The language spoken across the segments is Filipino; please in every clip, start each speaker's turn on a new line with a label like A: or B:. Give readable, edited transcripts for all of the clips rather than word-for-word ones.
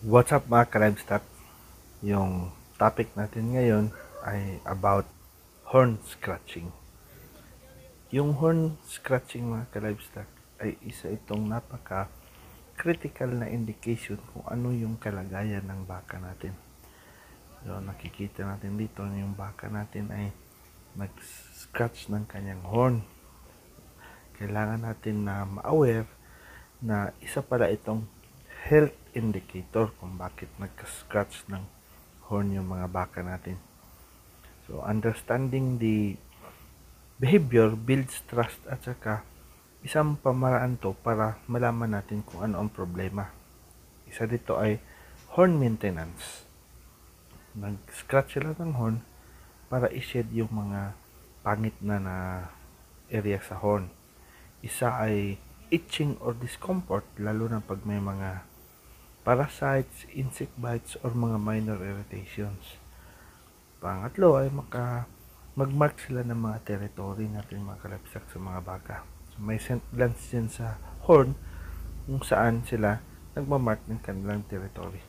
A: What's up mga ka-livestock? Yung topic natin ngayon ay about horn scratching. Yung horn scratching mga ka-livestock ay isa itong napaka-critical na indication kung ano yung kalagayan ng baka natin. So nakikita natin dito yung baka natin ay nag-scratch ng kanyang horn. Kailangan natin na ma-aware na isa pala itong health indicator kung bakit nag-scratch ng horn yung mga baka natin. So, understanding the behavior builds trust at saka isang pamaraan to para malaman natin kung ano ang problema. Isa dito ay horn maintenance. Nag-scratch sila ng horn para i-shed yung mga pangit na area sa horn. Isa ay itching or discomfort, lalo na pag may mga parasites, insect bites, or mga minor irritations. Pangatlo ay mag-mark sila ng mga territory natin mga kalapsak sa mga baka. So, may scent glands dyan sa horn kung saan sila nagmamark ng kanilang territory.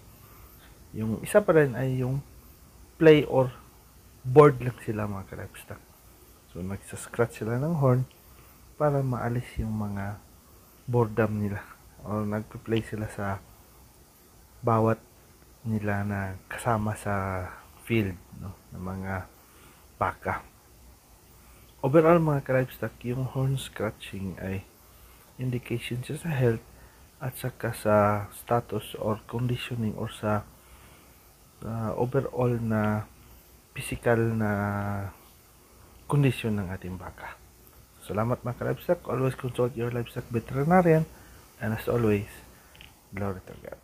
A: Yung isa pa rin ay yung play or bored lang sila mga kalapsak. So, nagsascratch sila ng horn para maalis yung mga boredom nila o nagpe-play sila sa bawat nila na kasama sa field, no, ng mga baka. Overall mga ka-livestock, yung horn scratching ay indication siya sa health at saka sa status or conditioning or sa overall na physical na kondisyon ng ating baka. Salamat mga ka-livestock. Always consult your livestock veterinarian, and as always, glory to God.